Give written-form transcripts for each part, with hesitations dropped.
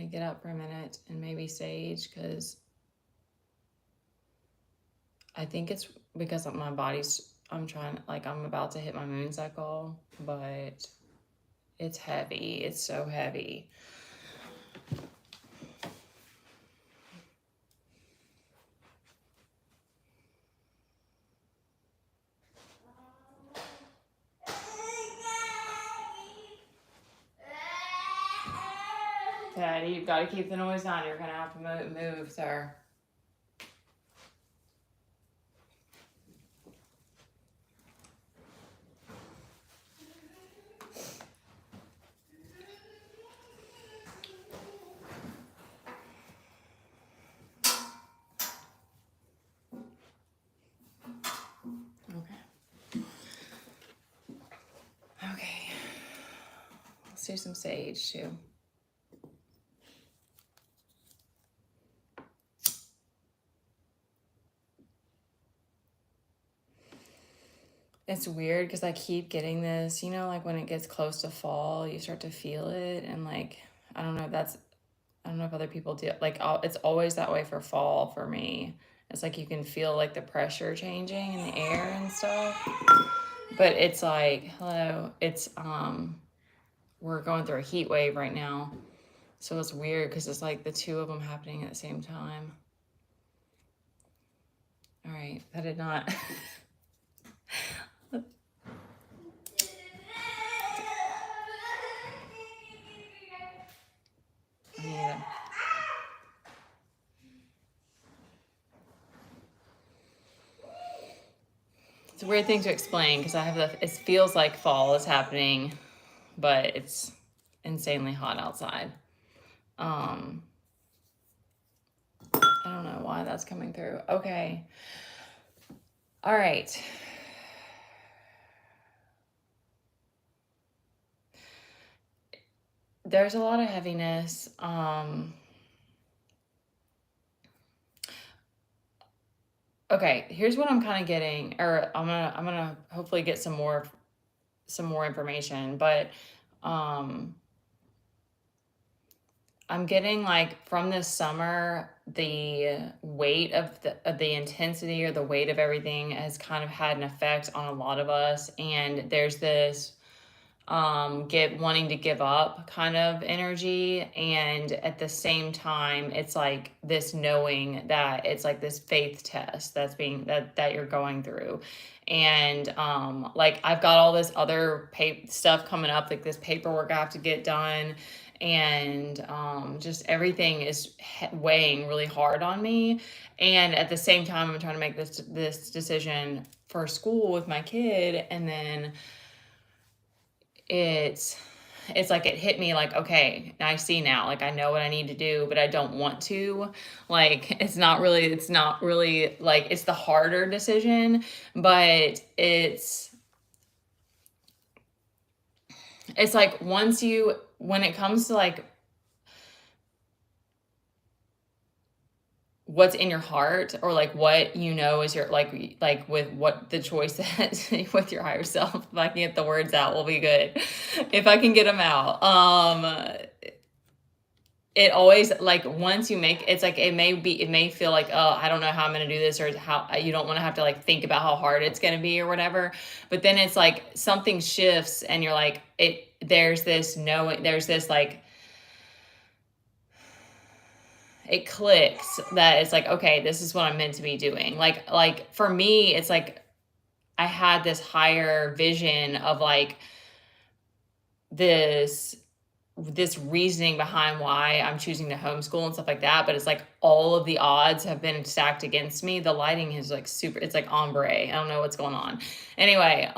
get up for a minute and maybe sage, because I think it's because my body's, I'm trying, like, I'm about to hit my moon cycle, but it's heavy. It's so heavy. Daddy, you've got to keep the noise down. You're going to have to move, sir. Okay. Let's do some sage too. It's weird because I keep getting this, you know, like when it gets close to fall, you start to feel it. And like, I don't know if that's, I don't know if other people do, like, it's always that way for fall for me. It's like you can feel like the pressure changing in the air and stuff. But it's like, hello, it's, we're going through a heat wave right now. So it's weird because it's like the two of them happening at the same time. All right, that did not. Yeah. It's a weird thing to explain because I have it feels like fall is happening, but it's insanely hot outside. I don't know why that's coming through. Okay. All right. There's a lot of heaviness. Okay, here's what I'm kind of getting, or I'm gonna hopefully get some more information, but I'm getting like from this summer, the weight of the intensity or the weight of everything has kind of had an effect on a lot of us, and there's this wanting to give up kind of energy, and at the same time it's like this knowing that it's like this faith test that's being that you're going through. And like I've got all this other stuff coming up, like this paperwork I have to get done, and just everything is weighing really hard on me. And at the same time I'm trying to make this decision for school with my kid, and then it's like it hit me like, okay, I see now, like I know what I need to do, but I don't want to. Like it's not really like, it's the harder decision, but it's like when it comes to like what's in your heart, or like what you know is your like with what the choice that with your higher self, if I can get the words out, will be good. If I can get them out, it always, like once you make, it's like it may feel like, oh, I don't know how I'm going to do this, or how you don't want to have to like think about how hard it's going to be or whatever. But then it's like something shifts and you're like, there's this knowing, there's this like, it clicks that it's like, okay, this is what I'm meant to be doing. Like for me, it's like I had this higher vision of like this reasoning behind why I'm choosing to homeschool and stuff like that. But it's like all of the odds have been stacked against me. The lighting is like super, it's like ombre. I don't know what's going on. Anyway,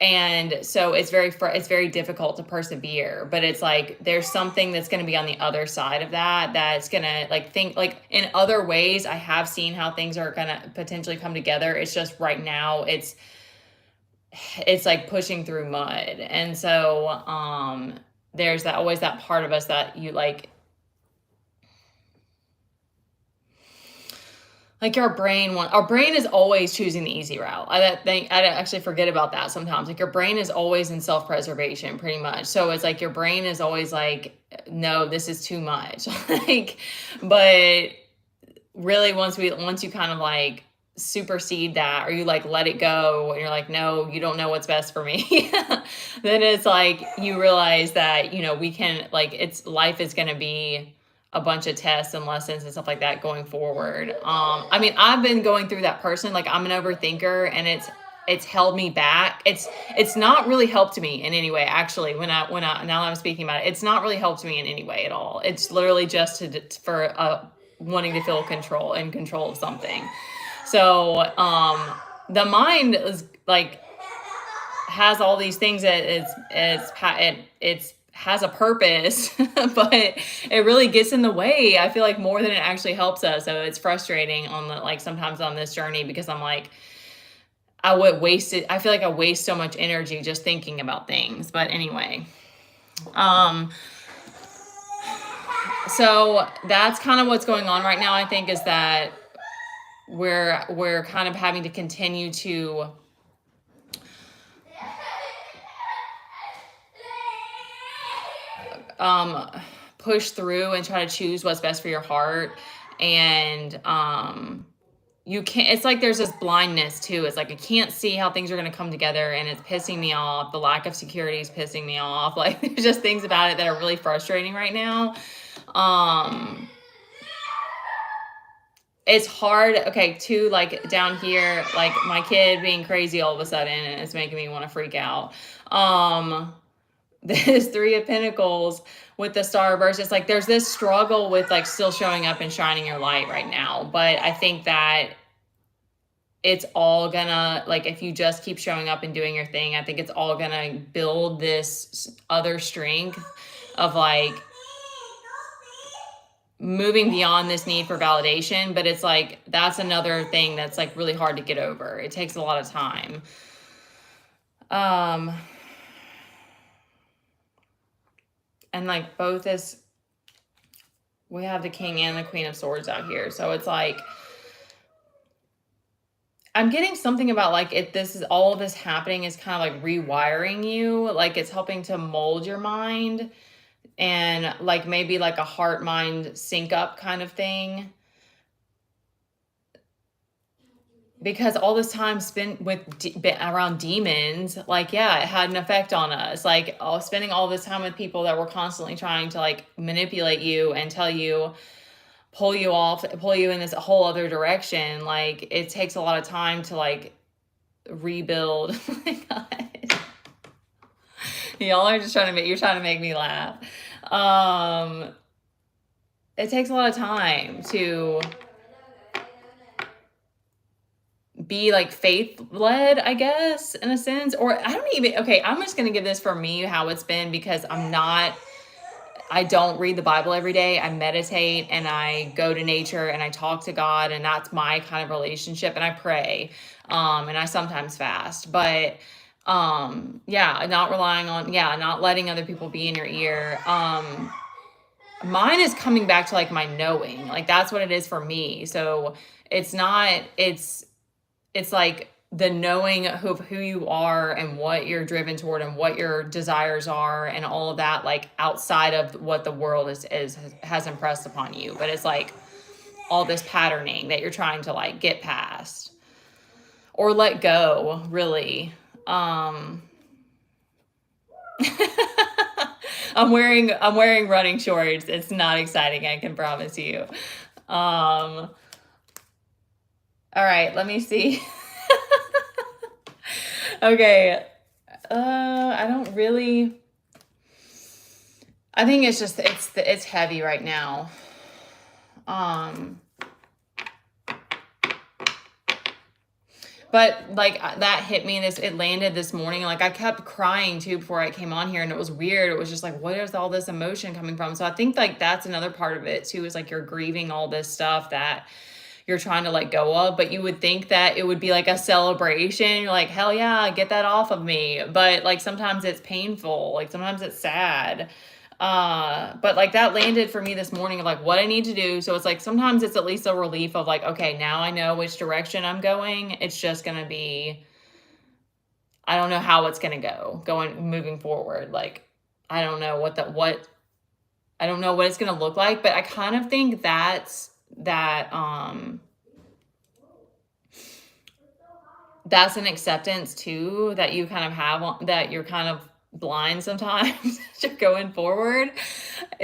and so it's very difficult to persevere, but it's like there's something that's going to be on the other side of that's going to like think like in other ways. I have seen how things are going to potentially come together. It's just right now it's like pushing through mud. And so there's that always that part of us that you like, like our brain is always choosing the easy route. I actually forget about that sometimes. Like your brain is always in self-preservation pretty much. So it's like your brain is always like, no, this is too much. Like, but really once you kind of like supersede that, or you like let it go and you're like, no, you don't know what's best for me. Then it's like you realize that, we can, like, it's life is going to be a bunch of tests and lessons and stuff like that going forward. I mean, I've been going through that person. Like, I'm an overthinker, and it's held me back. It's not really helped me in any way, actually. When I now that I'm speaking about it, it's not really helped me in any way at all. It's literally just for wanting to feel control of something. So the mind is like, has all these things that it's has a purpose, but it really gets in the way. I feel like more than it actually helps us. So it's frustrating on the, like, sometimes on this journey, because I'm like, I feel like I waste so much energy just thinking about things. But anyway, so that's kind of what's going on right now, I think, is that we're kind of having to continue to push through and try to choose what's best for your heart. And you can't, it's like there's this blindness too. It's like I can't see how things are going to come together, and it's pissing me off. The lack of security is pissing me off. Like, there's just things about it that are really frustrating right now. It's hard. Okay, too, like down here, like my kid being crazy all of a sudden, and it's making me want to freak out. This Three of Pentacles with the Star reverse, it's like there's this struggle with like still showing up and shining your light right now. But I think that it's all gonna, like, if you just keep showing up and doing your thing, I think it's all gonna build this other strength of like moving beyond this need for validation. But it's like, that's another thing that's like really hard to get over. It takes a lot of time. And like both is, we have the King and the Queen of Swords out here. So it's like, I'm getting something about like, if this is all of this happening is kind of like rewiring you, like it's helping to mold your mind, and like maybe like a heart mind sync up kind of thing. Because all this time spent around demons, like, yeah, it had an effect on us. Like, spending all this time with people that were constantly trying to like manipulate you and tell you, pull you in this whole other direction. Like, it takes a lot of time to like rebuild. Oh my God. Y'all are just you're trying to make me laugh. It takes a lot of time to be like faith led, I guess, in a sense. Or okay, I'm just going to give this for me, how it's been, because I don't read the Bible every day. I meditate and I go to nature and I talk to God, and that's my kind of relationship, and I pray. And I sometimes fast, but yeah, not letting other people be in your ear. Mine is coming back to like my knowing, like that's what it is for me. So it's like the knowing of who you are and what you're driven toward and what your desires are and all of that, like outside of what the world has impressed upon you. But it's like all this patterning that you're trying to like get past or let go, really. I'm wearing running shorts. It's not exciting, I can promise you. All right, let me see. Okay. I think it's just, it's heavy right now. But like that hit me, it landed this morning. Like I kept crying too before I came on here, and it was weird. It was just like, what is all this emotion coming from? So I think like that's another part of it too, is like you're grieving all this stuff that you're trying to let go of, but you would think that it would be like a celebration. You're like, hell yeah, get that off of me. But like sometimes it's painful, like sometimes it's sad. But like that landed for me this morning of like what I need to do. So it's like sometimes it's at least a relief of like, okay, now I know which direction I'm going. It's just gonna be, I don't know how it's gonna go going moving forward. Like I don't know what I don't know what it's gonna look like, but I kind of think that's an acceptance too that you kind of have that you're kind of blind sometimes to going forward.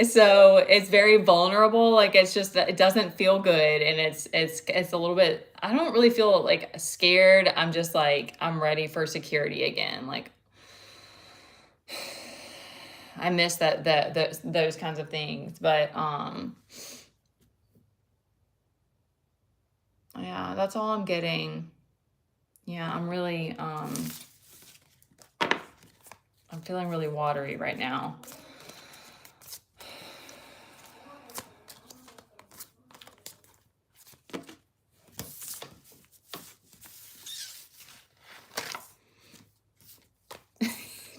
So it's very vulnerable. Like it's just that it doesn't feel good, and it's a little bit. I don't really feel like scared. I'm just like I'm ready for security again. Like I miss those kinds of things, but yeah, that's all I'm getting. Yeah, I'm feeling really watery right now.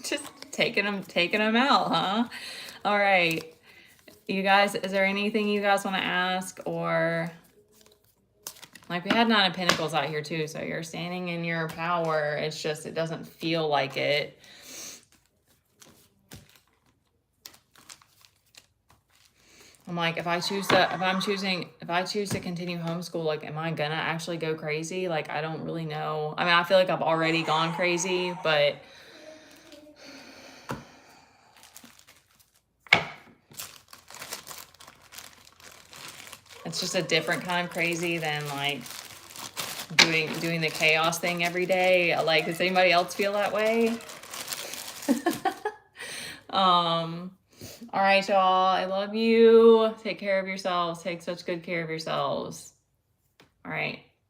Just taking them out, huh? All right. You guys, is there anything you guys want to ask? Or like we had Nine of Pentacles out here too, so you're standing in your power. It's just it doesn't feel like it. I'm like, if I choose to continue homeschool, like, am I gonna actually go crazy? Like, I don't really know. I mean, I feel like I've already gone crazy, but it's just a different kind of crazy than like doing the chaos thing every day. Like, does anybody else feel that way? All right, y'all. I love you. Take care of yourselves. Take such good care of yourselves. All right.